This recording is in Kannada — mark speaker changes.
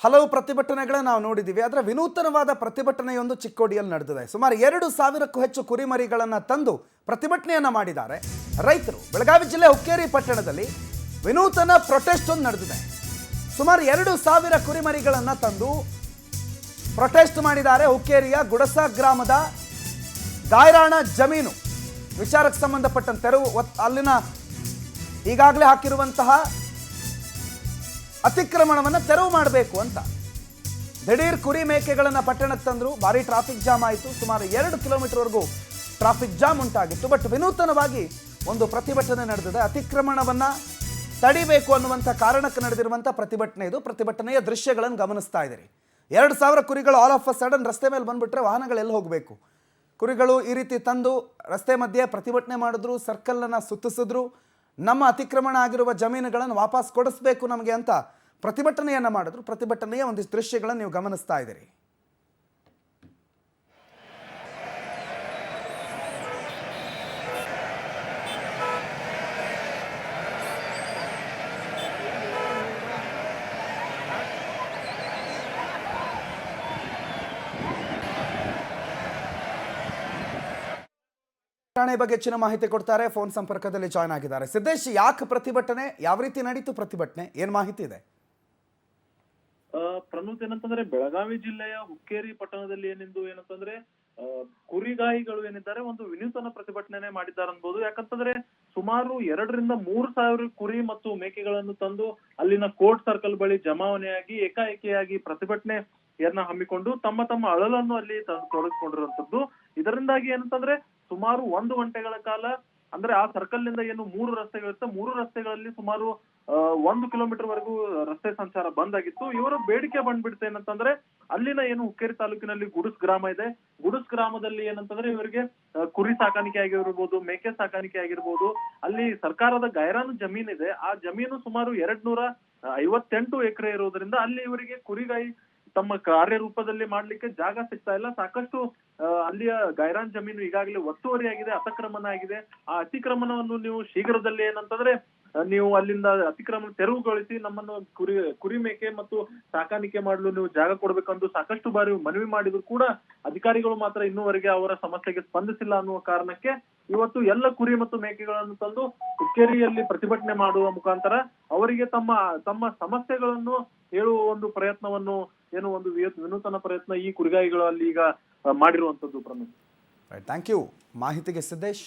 Speaker 1: ಹಲವು ಪ್ರತಿಭಟನೆಗಳನ್ನ ನಾವು ನೋಡಿದ್ದೀವಿ. ಆದರೆ ವಿನೂತನವಾದ ಪ್ರತಿಭಟನೆಯೊಂದು ಚಿಕ್ಕೋಡಿಯಲ್ಲಿ ನಡೆದಿದೆ. ಸುಮಾರು 2,000ಕ್ಕೂ ಹೆಚ್ಚು ಕುರಿಮರಿಗಳನ್ನು ತಂದು ಪ್ರತಿಭಟನೆಯನ್ನು ಮಾಡಿದ್ದಾರೆ ರೈತರು. ಬೆಳಗಾವಿ ಜಿಲ್ಲೆ ಹುಕ್ಕೇರಿ ಪಟ್ಟಣದಲ್ಲಿ ವಿನೂತನ ಪ್ರೊಟೆಸ್ಟ್ ಒಂದು ನಡೆದಿದೆ. ಸುಮಾರು 2,000 ಕುರಿಮರಿಗಳನ್ನು ತಂದು ಪ್ರೊಟೆಸ್ಟ್ ಮಾಡಿದ್ದಾರೆ. ಹುಕ್ಕೇರಿಯ ಗುಡಸ ಗ್ರಾಮದ ಗಾಯರಾಣ ಜಮೀನು ವಿಚಾರಕ್ಕೆ ಸಂಬಂಧಪಟ್ಟಂತೆ ಅಲ್ಲಿನ ಈಗಾಗಲೇ ಹಾಕಿರುವಂತಹ ಅತಿಕ್ರಮಣವನ್ನು ತೆರವು ಮಾಡಬೇಕು ಅಂತ ದಿಢೀರ್ ಕುರಿ ಮೇಕೆಗಳನ್ನು ಪಟ್ಟಣಕ್ಕೆ ತಂದರು. ಭಾರಿ ಟ್ರಾಫಿಕ್ ಜಾಮ್ ಆಯಿತು. ಸುಮಾರು 2 ಕಿಲೋಮೀಟರ್ವರೆಗೂ ಟ್ರಾಫಿಕ್ ಜಾಮ್ ಉಂಟಾಗಿತ್ತು. ಬಟ್ ವಿನೂತನವಾಗಿ ಒಂದು ಪ್ರತಿಭಟನೆ ನಡೆದಿದೆ. ಅತಿಕ್ರಮಣವನ್ನು ತಡಿಬೇಕು ಅನ್ನುವಂಥ ಕಾರಣಕ್ಕೆ ನಡೆದಿರುವಂಥ ಪ್ರತಿಭಟನೆ ಇದು. ಪ್ರತಿಭಟನೆಯ ದೃಶ್ಯಗಳನ್ನು ಗಮನಿಸ್ತಾ ಇದ್ದೀರಿ. 2,000 ಕುರಿಗಳು ಆಲ್ ಆಫ್ ಅ ಸಡನ್ ರಸ್ತೆ ಮೇಲೆ ಬಂದುಬಿಟ್ರೆ ವಾಹನಗಳೆಲ್ಲ ಹೋಗಬೇಕು? ಕುರಿಗಳು ಈ ರೀತಿ ತಂದು ರಸ್ತೆ ಮಧ್ಯೆ ಪ್ರತಿಭಟನೆ ಮಾಡಿದ್ರು, ಸರ್ಕಲನ್ನು ಸುತ್ತಿಸಿದ್ರು. ನಮ್ಮ ಅತಿಕ್ರಮಣ ಆಗಿರುವ ಜಮೀನುಗಳನ್ನು ವಾಪಸ್ ಕೊಡಿಸ್ಬೇಕು ನಮಗೆ ಅಂತ ಪ್ರತಿಭಟನೆಯನ್ನು ಮಾಡಿದ್ರು. ಪ್ರತಿಭಟನೆಯ ಒಂದಿಷ್ಟು ದೃಶ್ಯಗಳನ್ನು ನೀವು ಗಮನಿಸ್ತಾ ಇದ್ದೀರಿ. ಠಾಣೆ ಬಗ್ಗೆ ಹೆಚ್ಚಿನ ಮಾಹಿತಿ ಕೊಡ್ತಾರೆ. ಫೋನ್ ಸಂಪರ್ಕದಲ್ಲಿ ಜಾಯ್ನ್ ಆಗಿದ್ದಾರೆ ಸಿದ್ದೇಶ್. ಯಾಕೆ ಪ್ರತಿಭಟನೆ, ಯಾವ ರೀತಿ ನಡೀತು ಪ್ರತಿಭಟನೆ, ಏನ್ ಮಾಹಿತಿ ಇದೆ?
Speaker 2: ಪ್ರನೂತ್, ಏನಂತಂದ್ರೆ ಬೆಳಗಾವಿ ಜಿಲ್ಲೆಯ ಹುಕ್ಕೇರಿ ಪಟ್ಟಣದಲ್ಲಿ ಏನಂತಂದ್ರೆ ಕುರಿಗಾಯಿಗಳು ಏನಿದ್ದಾರೆ ಒಂದು ವಿನೂತನ ಪ್ರತಿಭಟನೆ ಮಾಡಿದ್ದಾರೆ ಅನ್ಬೋದು. ಯಾಕಂತಂದ್ರೆ ಸುಮಾರು 2,000-3,000 ಕುರಿ ಮತ್ತು ಮೇಕೆಗಳನ್ನು ತಂದು ಅಲ್ಲಿನ ಕೋರ್ಟ್ ಸರ್ಕಲ್ ಬಳಿ ಜಮಾವಣೆಯಾಗಿ ಏಕಾಏಕಿಯಾಗಿ ಪ್ರತಿಭಟನೆಯನ್ನ ಹಮ್ಮಿಕೊಂಡು ತಮ್ಮ ಅಳಲನ್ನು ಅಲ್ಲಿ ತೊಡಗಿಸಿಕೊಂಡಿರುವಂತದ್ದು. ಇದರಿಂದಾಗಿ ಏನಂತಂದ್ರೆ ಸುಮಾರು 1 ಗಂಟೆಗಳ ಕಾಲ, ಅಂದ್ರೆ ಆ ಸರ್ಕಲ್ ನಿಂದ ಏನು 3 ರಸ್ತೆಗಳಿರುತ್ತೆ, 3 ರಸ್ತೆಗಳಲ್ಲಿ ಸುಮಾರು 1 ಕಿಲೋಮೀಟರ್ ವರೆಗೂ ರಸ್ತೆ ಸಂಚಾರ ಬಂದ್ ಆಗಿತ್ತು. ಇವರ ಬೇಡಿಕೆ ಬಂದ್ಬಿಡ್ತೆ ಏನಂತಂದ್ರೆ ಅಲ್ಲಿನ ಏನು ಹುಕ್ಕೇರಿ ತಾಲೂಕಿನಲ್ಲಿ ಗುಡುಸ್ ಗ್ರಾಮ ಇದೆ, ಗುಡುಸ್ ಗ್ರಾಮದಲ್ಲಿ ಏನಂತಂದ್ರೆ ಇವರಿಗೆ ಕುರಿ ಸಾಕಾಣಿಕೆ ಆಗಿರ್ಬೋದು, ಮೇಕೆ ಸಾಕಾಣಿಕೆ ಆಗಿರ್ಬೋದು, ಅಲ್ಲಿ ಸರ್ಕಾರದ ಗೈರಾನು ಜಮೀನ್ ಇದೆ. ಆ ಜಮೀನು ಸುಮಾರು 258 ಎಕರೆ ಇರೋದ್ರಿಂದ ಅಲ್ಲಿ ಇವರಿಗೆ ಕುರಿಗಾಯಿ ತಮ್ಮ ಕಾರ್ಯರೂಪದಲ್ಲಿ ಮಾಡ್ಲಿಕ್ಕೆ ಜಾಗ ಸಿಗ್ತಾ ಇಲ್ಲ. ಸಾಕಷ್ಟು ಅಲ್ಲಿಯ ಗೈರಾನ್ ಜಮೀನು ಈಗಾಗಲೇ ಒತ್ತುವರಿ ಆಗಿದೆ, ಅತಿಕ್ರಮಣ ಆಗಿದೆ. ಆ ಅತಿಕ್ರಮಣವನ್ನು ನೀವು ಶೀಘ್ರದಲ್ಲಿ ಏನಂತಂದ್ರೆ ನೀವು ಅಲ್ಲಿಂದ ಅತಿಕ್ರಮಣ ತೆರವುಗೊಳಿಸಿ ನಮ್ಮನ್ನು ಕುರಿ ಮೇಕೆ ಮತ್ತು ಸಾಕಾಣಿಕೆ ಮಾಡಲು ನೀವು ಜಾಗ ಕೊಡ್ಬೇಕಂದು ಸಾಕಷ್ಟು ಬಾರಿ ಮನವಿ ಮಾಡಿದ್ರು ಕೂಡ ಅಧಿಕಾರಿಗಳು ಮಾತ್ರ ಇನ್ನೂವರೆಗೆ ಅವರ ಸಮಸ್ಯೆಗೆ ಸ್ಪಂದಿಸಿಲ್ಲ ಅನ್ನುವ ಕಾರಣಕ್ಕೆ ಇವತ್ತು ಎಲ್ಲ ಕುರಿ ಮತ್ತು ಮೇಕೆಗಳನ್ನು ತಂದು ಹುಕ್ಕೇರಿಯಲ್ಲಿ ಪ್ರತಿಭಟನೆ ಮಾಡುವ ಮುಖಾಂತರ ಅವರಿಗೆ ತಮ್ಮ ಸಮಸ್ಯೆಗಳನ್ನು ಹೇಳುವ ಒಂದು ಪ್ರಯತ್ನವನ್ನು ಒಂದು ವಿನೂತನ ಪ್ರಯತ್ನ ಈ ಕುರಿಗಾಯಿಗಳಲ್ಲಿ ಈಗ ಮಾಡಿರುವಂತದ್ದು. ಪ್ರಮುಖ
Speaker 1: ಥ್ಯಾಂಕ್ ಯು ಮಾಹಿತಿಗೆ ಸಿದ್ದೇಶ್.